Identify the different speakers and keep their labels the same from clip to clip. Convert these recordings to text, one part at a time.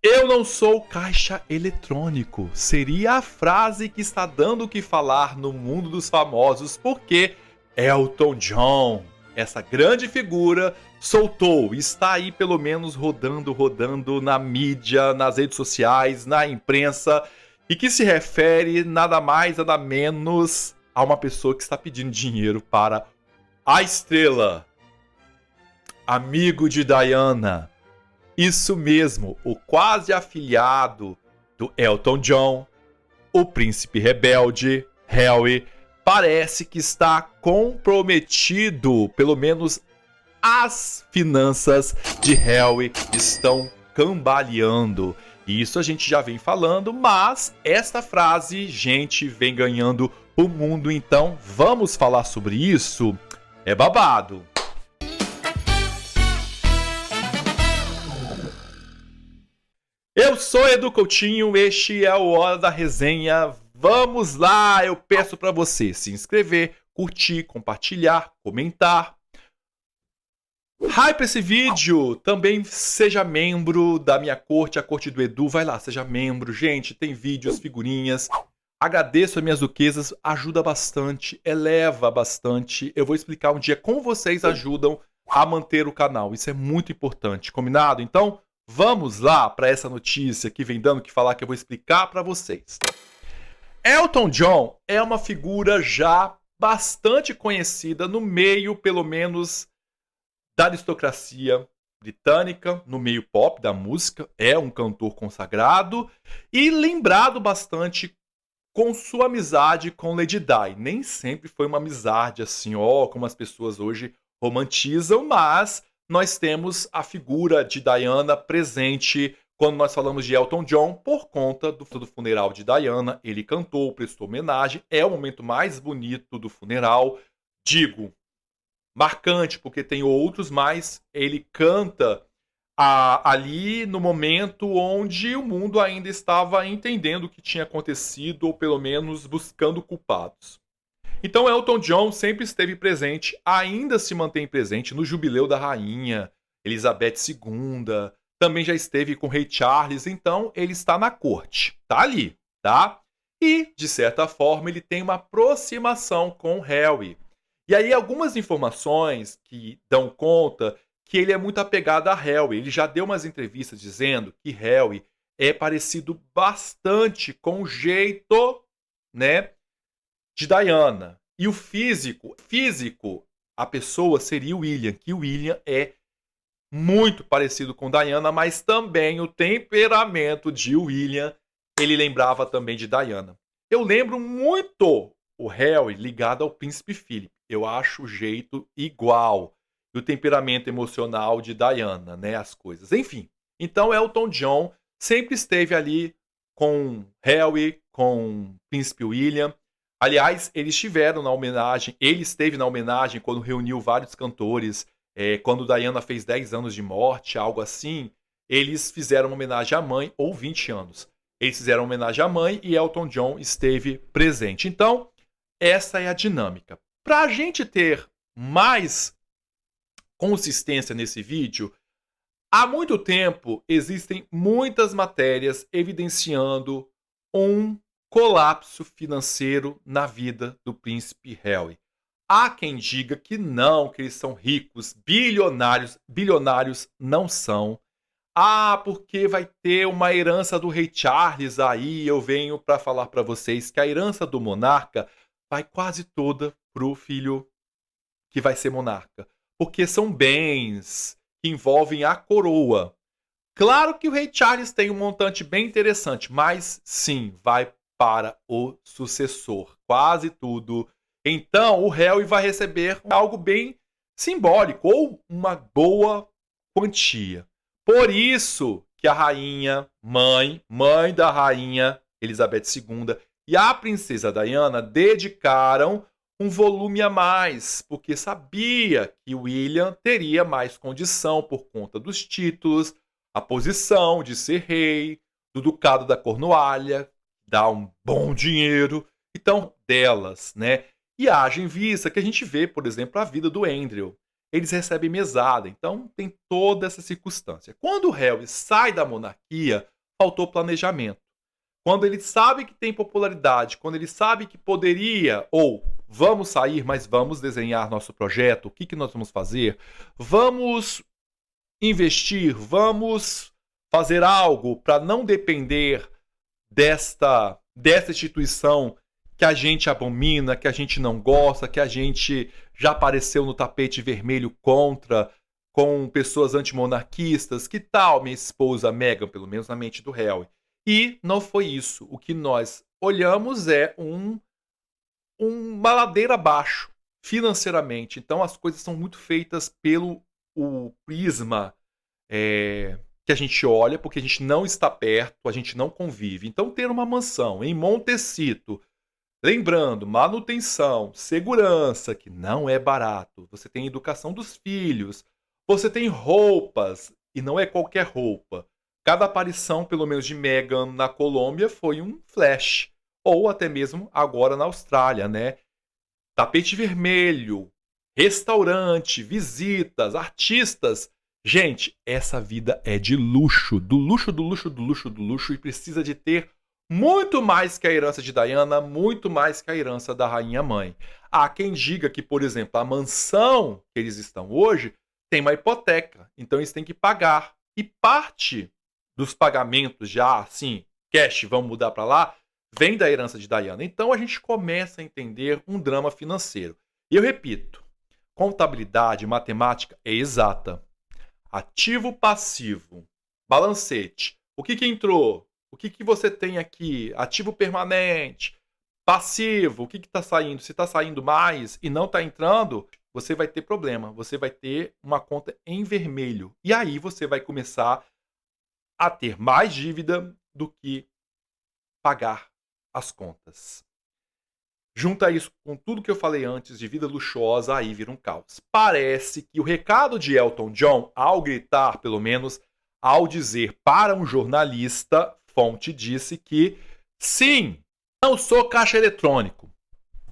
Speaker 1: Eu não sou caixa eletrônico. Seria a frase que está dando o que falar no mundo dos famosos, porque Elton John, essa grande figura, soltou, está aí pelo menos rodando na mídia, nas redes sociais, na imprensa, e que se refere nada mais, nada menos a uma pessoa que está pedindo dinheiro para a estrela, amigo de Diana. Isso mesmo, o quase afilhado do Elton John, o príncipe rebelde, Harry, parece que está comprometido, pelo menos as finanças de Harry estão cambaleando. E isso a gente já vem falando, mas esta frase, gente, vem ganhando o mundo, então vamos falar sobre isso? É babado. Eu sou Edu Coutinho, este é o Hora da Resenha. Vamos lá, eu peço para você se inscrever, curtir, compartilhar, comentar. Hype esse vídeo, também seja membro da minha corte, a corte do Edu, vai lá, seja membro. Gente, tem vídeos, figurinhas. Agradeço as minhas duquesas, ajuda bastante, eleva bastante. Eu vou explicar um dia como vocês ajudam a manter o canal, isso é muito importante, combinado? Então, vamos lá para essa notícia que vem dando o que falar, que eu vou explicar para vocês. Elton John é uma figura já bastante conhecida no meio, pelo menos, da aristocracia britânica, no meio pop da música. É um cantor consagrado e lembrado bastante com sua amizade com Lady Di. Nem sempre foi uma amizade assim, como as pessoas hoje romantizam, mas nós temos a figura de Diana presente quando nós falamos de Elton John por conta do funeral de Diana. Ele cantou, prestou homenagem, é o momento mais bonito do funeral, digo, marcante, porque tem outros, mas ele canta ali no momento onde o mundo ainda estava entendendo o que tinha acontecido, ou pelo menos buscando culpados. Então Elton John sempre esteve presente, ainda se mantém presente no jubileu da rainha Elizabeth II, também já esteve com o rei Charles, então ele está na corte, tá ali, tá? E, de certa forma, ele tem uma aproximação com Harry. E aí algumas informações que dão conta que ele é muito apegado a Harry. Ele já deu umas entrevistas dizendo que Harry é parecido bastante com o jeito, né, de Diana. E o físico, a pessoa seria o William, que o William é muito parecido com Diana, mas também o temperamento de William, ele lembrava também de Diana. Eu lembro muito o Harry ligado ao príncipe Philip. Eu acho o jeito igual. E o temperamento emocional de Diana, né, as coisas. Enfim, então Elton John sempre esteve ali com Harry, com o príncipe William. Aliás, eles estiveram na homenagem, ele esteve na homenagem quando reuniu vários cantores, quando Diana fez 10 anos de morte, algo assim, eles fizeram uma homenagem à mãe, ou 20 anos. Eles fizeram uma homenagem à mãe e Elton John esteve presente. Então, essa é a dinâmica. Para a gente ter mais consistência nesse vídeo, há muito tempo existem muitas matérias evidenciando um colapso financeiro na vida do príncipe Harry. Há quem diga que não, que eles são ricos, bilionários. Bilionários não são. Porque vai ter uma herança do rei Charles aí. Eu venho para falar para vocês que a herança do monarca vai quase toda pro filho que vai ser monarca. Porque são bens que envolvem a coroa. Claro que o rei Charles tem um montante bem interessante, mas sim, vai para o sucessor. Quase tudo. Então, o Harry vai receber algo bem simbólico, ou uma boa quantia. Por isso que a rainha, mãe da rainha Elizabeth II e a princesa Diana dedicaram um volume a mais, porque sabia que William teria mais condição por conta dos títulos, a posição de ser rei, do ducado da Cornualha, dá um bom dinheiro, então delas, né? E haja em vista que a gente vê, por exemplo, a vida do Andrew. Eles recebem mesada, então tem toda essa circunstância. Quando o Harry sai da monarquia, faltou planejamento. Quando ele sabe que tem popularidade, quando ele sabe que poderia, ou vamos sair, mas vamos desenhar nosso projeto, o que, que nós vamos fazer? Vamos investir, vamos fazer algo para não depender desta instituição que a gente abomina, que a gente não gosta, que a gente já apareceu no tapete vermelho contra, com pessoas antimonarquistas. Que tal minha esposa Meghan, pelo menos na mente do Harry? E não foi isso. O que nós olhamos é uma ladeira abaixo, financeiramente. Então as coisas são muito feitas pelo o prisma que a gente olha, porque a gente não está perto, a gente não convive. Então ter uma mansão em Montecito, lembrando, manutenção, segurança, que não é barato. Você tem educação dos filhos, você tem roupas, e não é qualquer roupa. Cada aparição, pelo menos de Meghan na Colômbia, foi um flash. Ou até mesmo agora na Austrália, né? Tapete vermelho, restaurante, visitas, artistas. Gente, essa vida é de luxo, do luxo, do luxo, do luxo, do luxo, e precisa de ter muito mais que a herança de Diana, muito mais que a herança da rainha mãe. Há quem diga que, por exemplo, a mansão que eles estão hoje tem uma hipoteca, então eles têm que pagar. E parte dos pagamentos já, assim, cash, vamos mudar para lá, vem da herança de Diana. Então a gente começa a entender um drama financeiro. E eu repito, contabilidade, matemática é exata. Ativo, passivo, balancete. O que entrou? O que você tem aqui? Ativo permanente, passivo, o que está saindo? Se está saindo mais e não está entrando, você vai ter problema. Você vai ter uma conta em vermelho. E aí você vai começar a ter mais dívida do que pagar as contas. Junta isso com tudo que eu falei antes de vida luxuosa, aí vira um caos. Parece que o recado de Elton John, ao gritar, pelo menos, ao dizer para um jornalista, fonte disse que sim, não sou caixa eletrônico.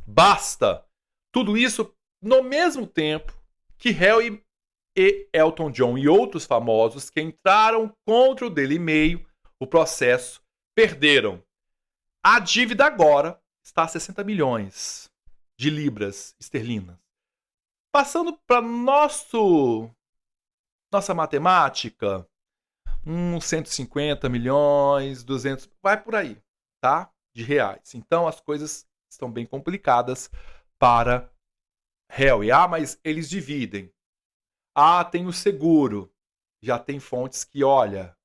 Speaker 1: Basta. Tudo isso no mesmo tempo que Harry e Elton John e outros famosos que entraram contra o Daily Mail, o processo, perderam. A dívida agora está a 60 milhões de libras esterlinas. Passando para nossa matemática, uns 150 milhões, 200, vai por aí, tá? De reais. Então as coisas estão bem complicadas para Harry. Ah, mas eles dividem. Ah, tem o seguro. Já tem fontes que, olha,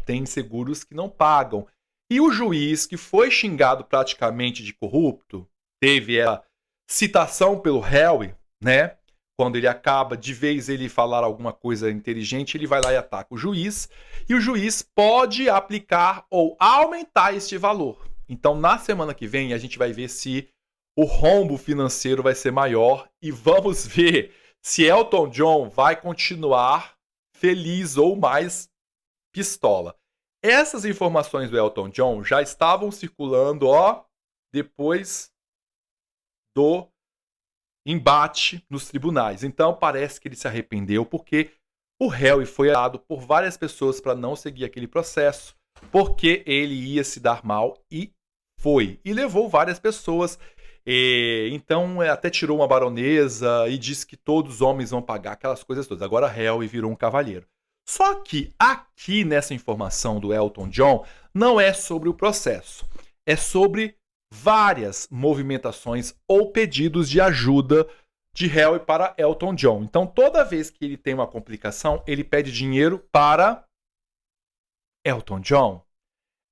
Speaker 1: tem seguros que não pagam. E o juiz, que foi xingado praticamente de corrupto, teve a citação pelo Harry, né? Quando ele acaba, de vez ele falar alguma coisa inteligente, ele vai lá e ataca o juiz. E o juiz pode aplicar ou aumentar este valor. Então, na semana que vem, a gente vai ver se o rombo financeiro vai ser maior. E vamos ver se Elton John vai continuar feliz ou mais pistola. Essas informações do Elton John já estavam circulando, depois do embate nos tribunais. Então parece que ele se arrependeu porque o Harry foi dado por várias pessoas para não seguir aquele processo, porque ele ia se dar mal e foi. E levou várias pessoas. Então até tirou uma baronesa e disse que todos os homens vão pagar aquelas coisas todas. Agora Harry virou um cavalheiro. Só que aqui nessa informação do Elton John não é sobre o processo. É sobre várias movimentações ou pedidos de ajuda de Harry para Elton John. Então toda vez que ele tem uma complicação, ele pede dinheiro para Elton John.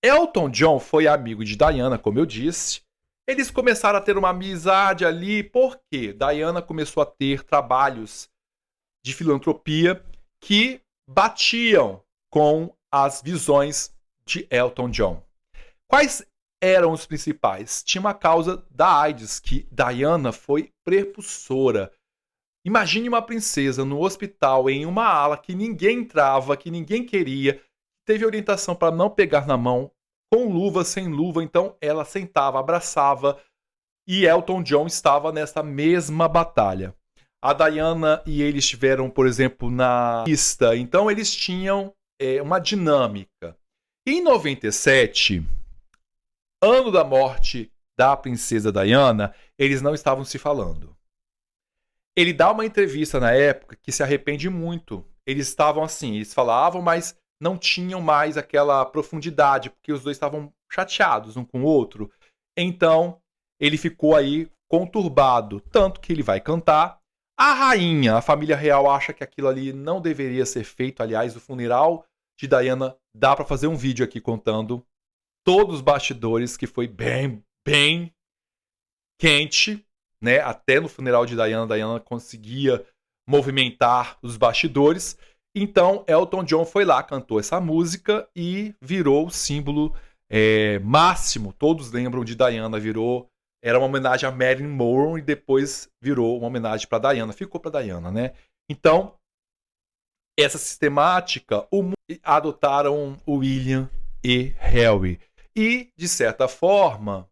Speaker 1: Elton John foi amigo de Diana, como eu disse. Eles começaram a ter uma amizade ali porque Diana começou a ter trabalhos de filantropia que batiam com as visões de Elton John. Quais eram os principais? Tinha uma causa da AIDS, que Diana foi prepulsora. Imagine uma princesa no hospital, em uma ala que ninguém entrava, que ninguém queria, teve orientação para não pegar na mão, com luva, sem luva, então ela sentava, abraçava, e Elton John estava nessa mesma batalha. A Diana e ele estiveram, por exemplo, na lista, então eles tinham uma dinâmica. Em 97, ano da morte da princesa Diana, eles não estavam se falando. Ele dá uma entrevista na época que se arrepende muito. Eles estavam assim, eles falavam, mas não tinham mais aquela profundidade, porque os dois estavam chateados um com o outro. Então, ele ficou aí conturbado, tanto que ele vai cantar. A rainha, a família real acha que aquilo ali não deveria ser feito. Aliás, o funeral de Diana, dá para fazer um vídeo aqui contando todos os bastidores, que foi bem quente, né? Até no funeral de Diana conseguia movimentar os bastidores. Então, Elton John foi lá, cantou essa música e virou o símbolo máximo. Todos lembram de Diana, era uma homenagem a Marilyn Monroe e depois virou uma homenagem para Diana. Ficou para Diana, né? Então, essa sistemática adotaram William e Harry. E, de certa forma,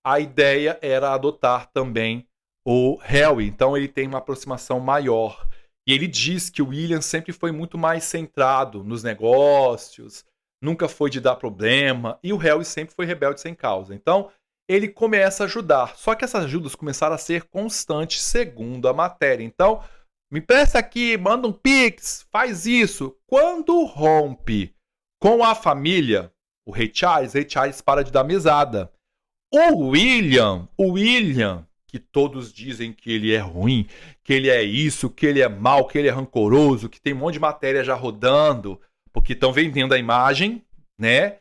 Speaker 1: a ideia era adotar também o Harry. Então, ele tem uma aproximação maior. E ele diz que o William sempre foi muito mais centrado nos negócios, nunca foi de dar problema, e o Harry sempre foi rebelde sem causa. Então, ele começa a ajudar. Só que essas ajudas começaram a ser constantes, segundo a matéria. Então, me empresta aqui, manda um pix, faz isso. Quando rompe com a família, o Rei Charles para de dar mesada. O William, que todos dizem que ele é ruim, que ele é isso, que ele é mau, que ele é rancoroso, que tem um monte de matéria já rodando, porque estão vendendo a imagem, né?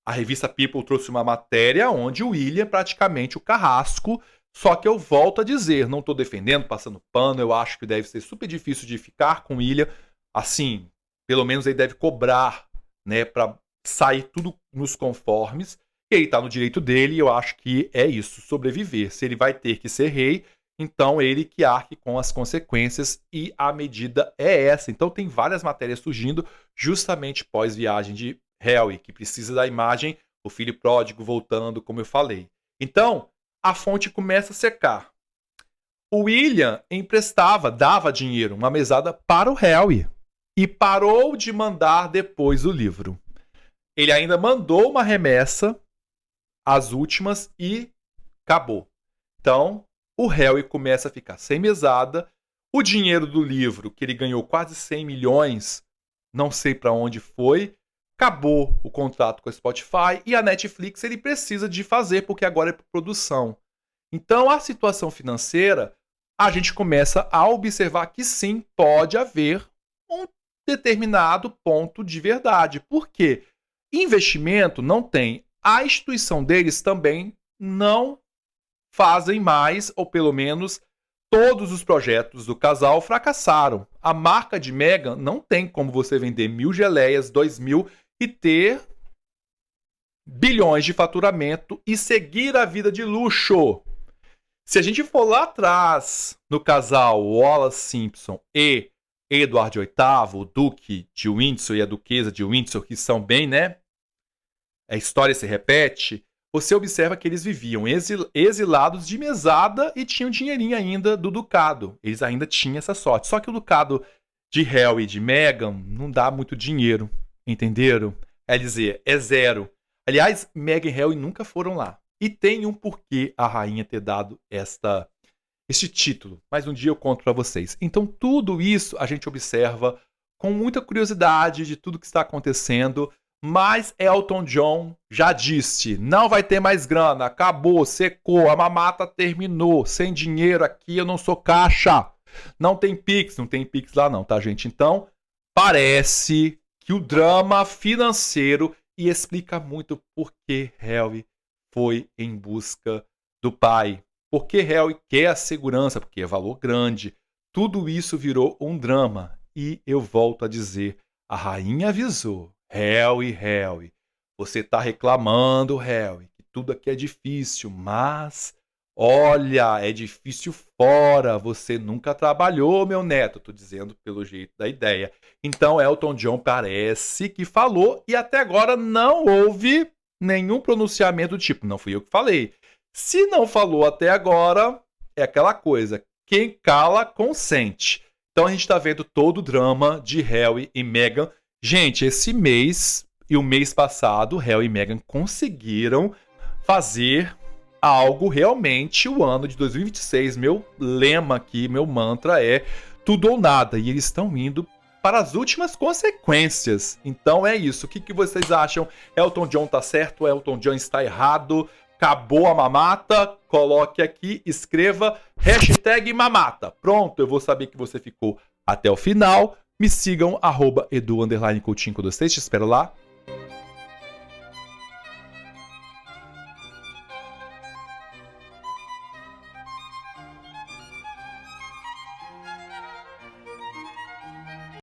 Speaker 1: A revista People trouxe uma matéria onde o William é praticamente o carrasco, só que eu volto a dizer, não estou defendendo, passando pano, eu acho que deve ser super difícil de ficar com o William, assim, pelo menos ele deve cobrar, né, para sair tudo nos conformes, e ele está no direito dele, e eu acho que é isso, sobreviver. Se ele vai ter que ser rei, então ele que arque com as consequências, e a medida é essa. Então tem várias matérias surgindo justamente pós-viagem de Harry, que precisa da imagem, o filho pródigo voltando, como eu falei. Então, a fonte começa a secar. O William dava dinheiro, uma mesada para o Harry, e parou de mandar depois o livro. Ele ainda mandou uma remessa, as últimas, e acabou. Então, o Harry começa a ficar sem mesada. O dinheiro do livro, que ele ganhou quase 100 milhões, não sei para onde foi. Acabou o contrato com a Spotify e a Netflix ele precisa de fazer, porque agora é por produção. Então, a situação financeira, a gente começa a observar que sim, pode haver um determinado ponto de verdade. Por quê? Investimento não tem. A instituição deles também não fazem mais, ou pelo menos todos os projetos do casal fracassaram. A marca de Meghan não tem como você vender 1.000 geleias, 2.000 e ter bilhões de faturamento e seguir a vida de luxo. Se a gente for lá atrás no casal Wallace Simpson e Edward VIII, o Duque de Windsor e a Duquesa de Windsor, que são bem, né? A história se repete. Você observa que eles viviam exilados de mesada e tinham dinheirinho ainda do ducado. Eles ainda tinham essa sorte. Só que o ducado de Harry e de Meghan não dá muito dinheiro. Entenderam? É dizer, é zero. Aliás, Meghan e Harry nunca foram lá. E tem um porquê a rainha ter dado este título. Mas um dia eu conto para vocês. Então, tudo isso a gente observa com muita curiosidade de tudo que está acontecendo. Mas Elton John já disse, não vai ter mais grana, acabou, secou, a mamata terminou, sem dinheiro aqui eu não sou caixa. Não tem Pix lá não, tá gente? Então, parece que o drama financeiro, e explica muito por que Harry foi em busca do pai. Porque Harry quer a segurança, porque é valor grande. Tudo isso virou um drama. E eu volto a dizer, a rainha avisou. Harry, você está reclamando, Harry, que tudo aqui é difícil, mas olha, é difícil fora, você nunca trabalhou, meu neto, estou dizendo pelo jeito da ideia. Então Elton John parece que falou e até agora não houve nenhum pronunciamento do tipo, não fui eu que falei. Se não falou até agora, é aquela coisa, quem cala consente. Então a gente está vendo todo o drama de Harry e Meghan. Gente, esse mês E o mês passado, Harry e Meghan conseguiram fazer algo realmente o ano de 2026. Meu lema aqui, meu mantra é tudo ou nada. E eles estão indo para as últimas consequências. Então é isso. O que vocês acham? Elton John tá certo? Elton John está errado? Acabou a mamata? Coloque aqui, escreva #mamata. Pronto, eu vou saber que você ficou até o final. Me sigam, @edu_coutinho, te espero lá.